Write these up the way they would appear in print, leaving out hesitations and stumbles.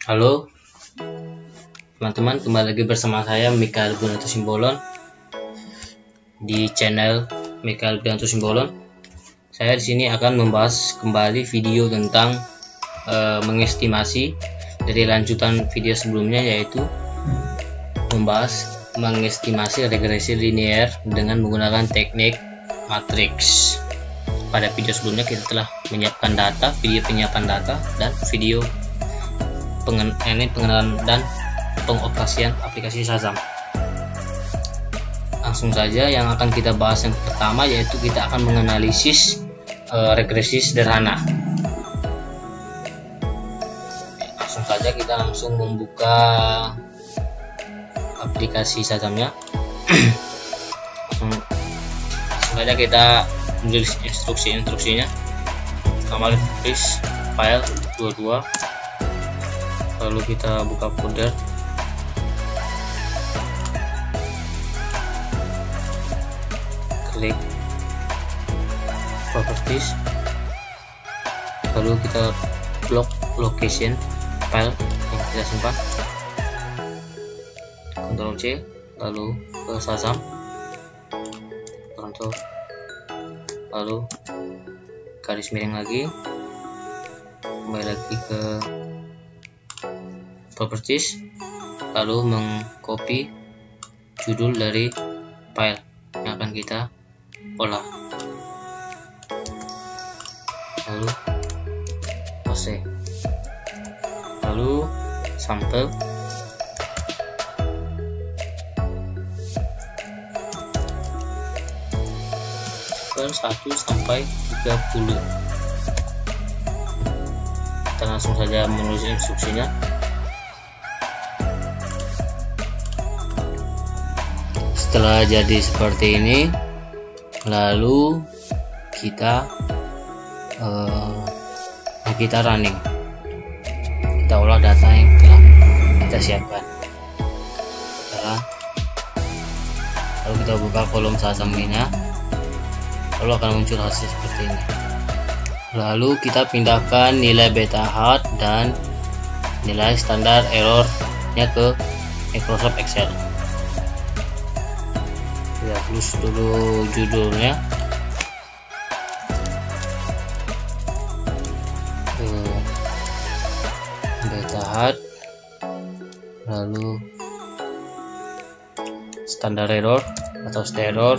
Halo teman-teman, kembali lagi bersama saya Mikael Gunanto Simbolon di channel Mikael Gunanto Simbolon. Saya di sini akan membahas kembali video tentang mengestimasi dari lanjutan video sebelumnya, yaitu membahas mengestimasi regresi linear dengan menggunakan teknik matriks. Pada video sebelumnya kita telah menyiapkan data, video penyiapan data, dan video pengenalan dan pengoperasian aplikasi Shazam. Langsung saja yang akan kita bahas yang pertama, yaitu kita akan menganalisis regresi sederhana. Langsung saja kita membuka aplikasi Shazamnya. langsung saja kita menulis instruksinya. Pertama, tulis file 22, lalu kita buka folder, klik properties, lalu kita blok location file yang kita simpan, Ctrl C, lalu ke Shazam, Ctrl, lalu garis miring lagi, kembali lagi ke properties, lalu mengcopy judul dari file yang akan kita olah, lalu paste, lalu sampel, per 1 sampai 30. Kita langsung saja menulis instruksinya. Setelah jadi seperti ini, lalu kita running, kita olah data yang telah kita siapkan. Lalu kita buka kolom Shazam-nya, lalu akan muncul hasil seperti ini. Lalu kita pindahkan nilai beta hard dan nilai standar errornya ke Microsoft Excel. Kita tulis dulu judulnya, beta hard, lalu standar error atau error,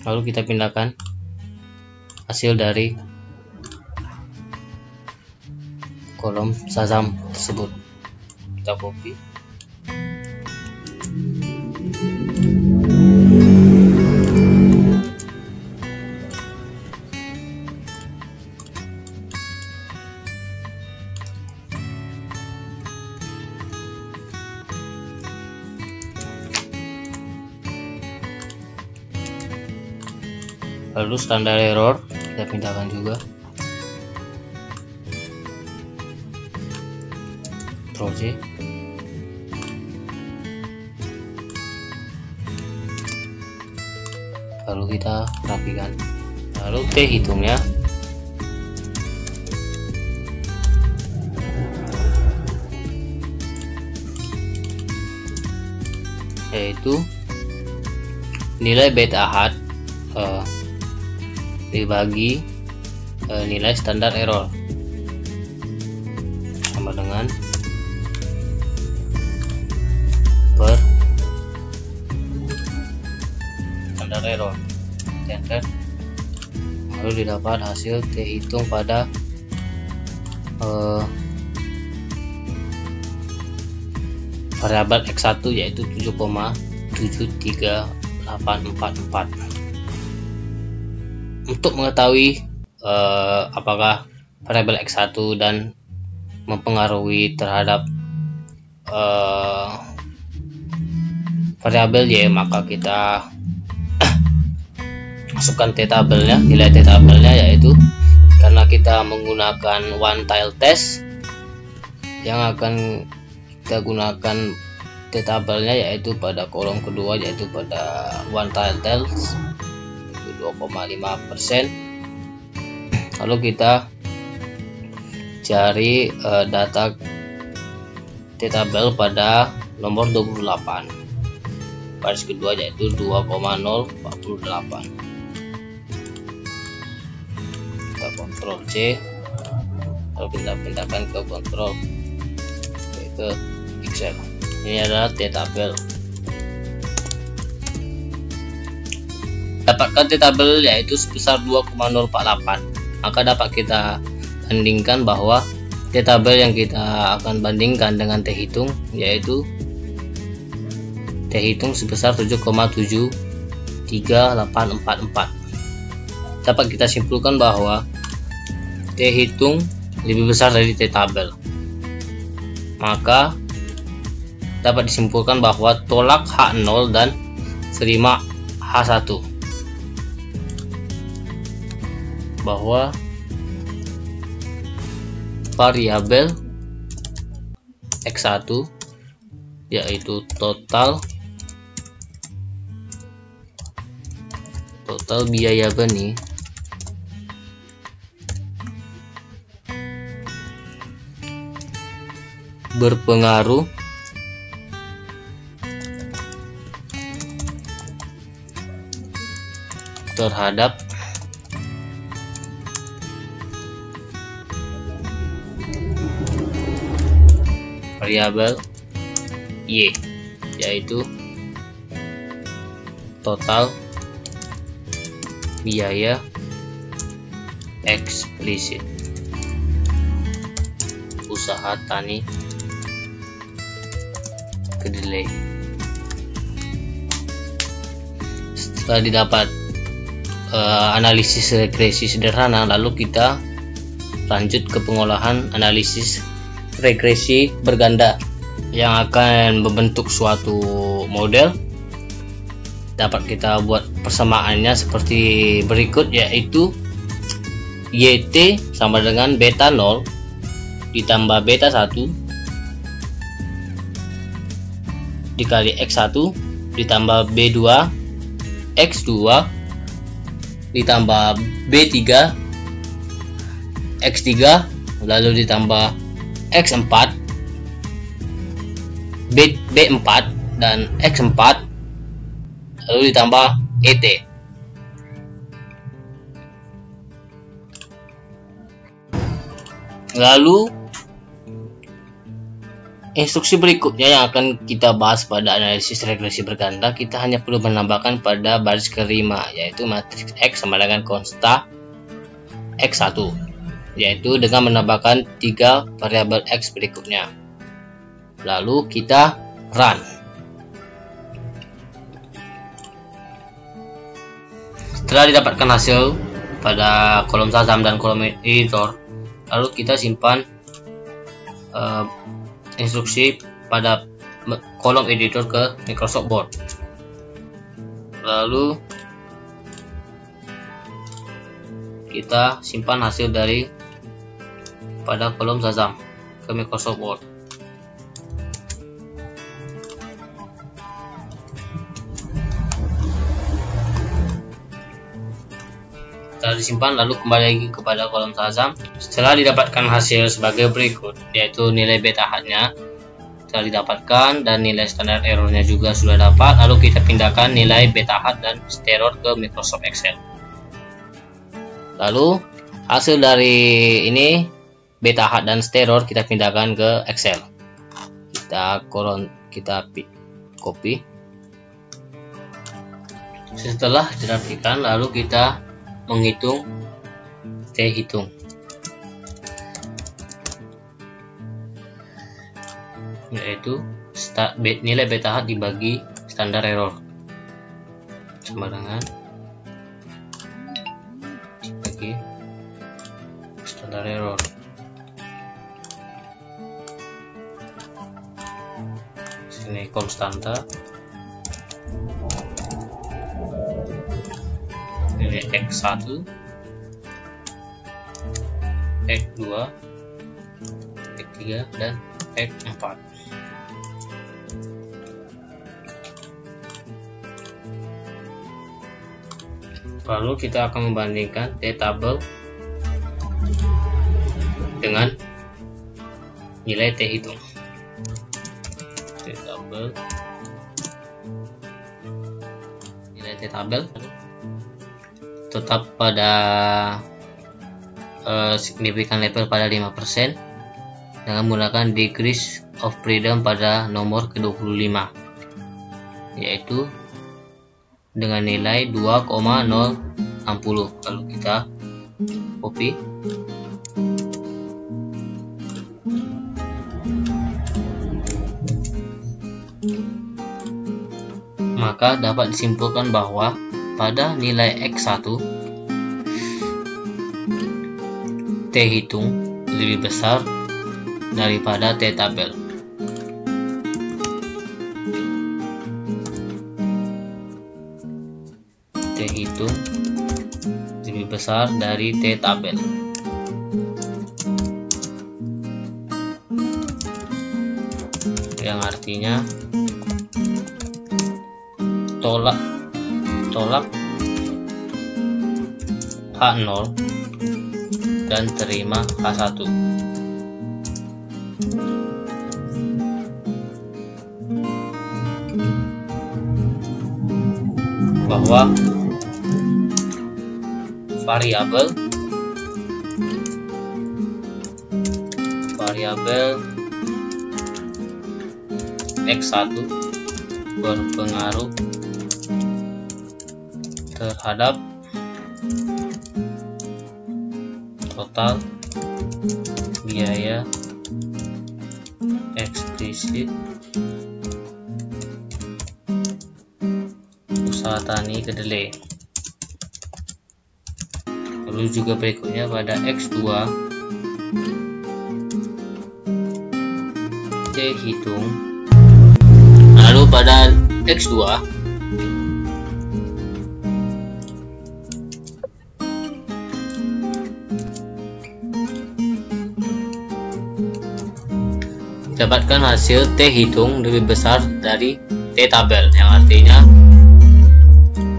lalu kita pindahkan hasil dari kolom Shazam tersebut. Kita copy, lalu standar error kita pindahkan juga, Ctrl C, lalu kita rapikan, lalu T hitungnya, yaitu nilai beta hard dibagi nilai standar error sama dengan per standar error. Enter, lalu didapat hasil T hitung pada variabel X1, yaitu 7,73844. Untuk mengetahui apakah variabel X1 dan mempengaruhi terhadap variabel Y, maka kita masukkan T-tabelnya, nilai T-tabelnya, yaitu karena kita menggunakan one tile test, yang akan kita gunakan T-tabelnya yaitu pada kolom kedua, yaitu pada one tile test 2,5%. Lalu kita cari data T-tabel pada nomor 28 baris kedua, yaitu 2,048. Kita Ctrl C, lalu kita pindahkan ke Ctrl ke Excel. Ini adalah T-tabel. Dapatkan T-tabel yaitu sebesar 2,048. Maka dapat kita bandingkan bahwa T-tabel yang kita akan bandingkan dengan T-hitung yaitu T-hitung sebesar 7,73844. Dapat kita simpulkan bahwa T-hitung lebih besar dari T-tabel. Maka dapat disimpulkan bahwa tolak H0 dan terima H1, bahwa variabel X1 yaitu total biaya benih berpengaruh terhadap variabel Y, yaitu total biaya eksplisit usaha tani kedelai. Setelah didapat analisis regresi sederhana, lalu kita lanjut ke pengolahan analisis regresi berganda yang akan membentuk suatu model. Dapat kita buat persamaannya seperti berikut, yaitu YT sama dengan beta 0 ditambah beta 1 dikali X1 ditambah B2 X2 ditambah B3 X3 lalu ditambah X4 B4 dan X4 lalu ditambah ET. Lalu instruksi berikutnya yang akan kita bahas pada analisis regresi berganda, kita hanya perlu menambahkan pada baris kelima, yaitu matriks X sama dengan konsta X1, yaitu dengan menambahkan 3 variabel X berikutnya. Lalu kita run. Setelah didapatkan hasil pada kolom Shazam dan kolom editor, lalu kita simpan instruksi pada kolom editor ke Microsoft Word. Lalu kita simpan hasil dari pada kolom Shazam ke Microsoft Word. Setelah disimpan, lalu kembali lagi kepada kolom Shazam. Setelah didapatkan hasil sebagai berikut, yaitu nilai beta H-nya telah didapatkan dan nilai standar errornya juga sudah dapat. Lalu kita pindahkan nilai beta H dan stereo ke Microsoft Excel. Lalu hasil dari ini beta H dan stereo kita pindahkan ke Excel. Kita copy. Setelah dirapikan, lalu kita menghitung T-hitung, yaitu nilai beta H dibagi standar error sama dengan dibagi standar error. Sini konstanta, nilai X1, X2, X3 dan X4. Lalu kita akan membandingkan T tabel dengan nilai T hitung. T tabel, nilai T tabel tetap pada signifikan level pada 5% dengan menggunakan degrees of freedom pada nomor ke-25, yaitu dengan nilai 2,060. Kalau kita copy, maka dapat disimpulkan bahwa pada nilai X1 T hitung lebih besar daripada T tabel. T hitung lebih besar dari T tabel. Yang artinya tolak H0 dan terima H1. Bahwa variabel X1 berpengaruh terhadap total biaya eksplisit usaha tani kedelai. Lalu juga berikutnya pada X2 T hitung. Lalu pada X2 dapatkan hasil T hitung lebih besar dari T tabel, yang artinya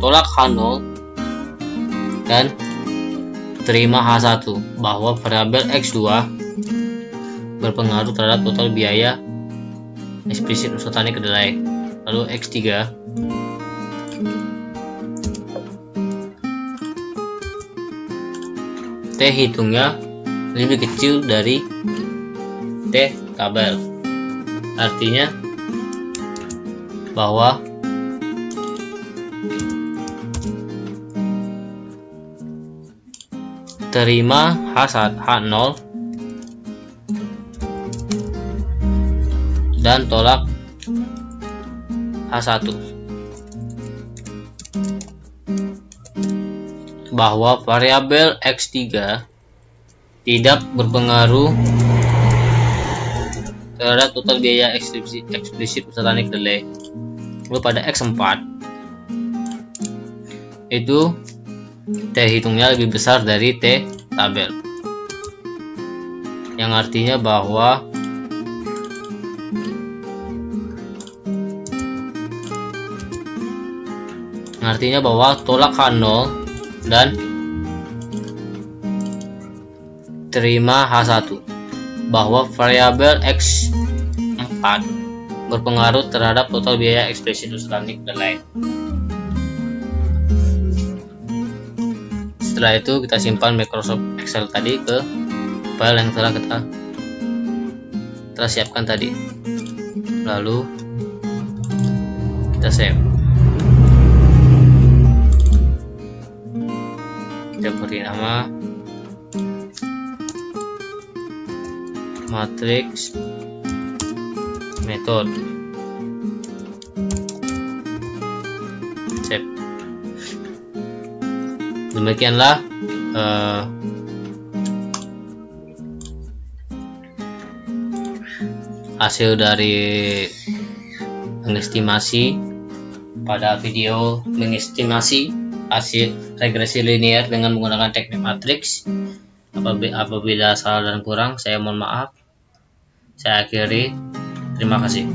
tolak H0 dan terima H1, bahwa variabel X2 berpengaruh terhadap total biaya eksplisit usaha tani kedelai. Lalu X3 T hitungnya lebih kecil dari T tabel, artinya bahwa terima H0 dan tolak H1, bahwa variabel X3 tidak berpengaruh terhadap total biaya eksplisit usaha tani kedelai. Lalu pada X4 itu T hitungnya lebih besar dari T tabel, yang artinya bahwa tolak H0 dan terima H1, bahwa variabel X4 berpengaruh terhadap total biaya eksplisit usaha tani kedelai. Setelah itu kita simpan Microsoft Excel tadi ke file yang telah kita siapkan tadi, lalu kita save. Kita beri nama matrix method. Save. Demikianlah hasil dari mengestimasi pada video mengestimasi hasil regresi linear dengan menggunakan teknik matriks. Apabila salah dan kurang, saya mohon maaf. Saya akhiri. Terima kasih.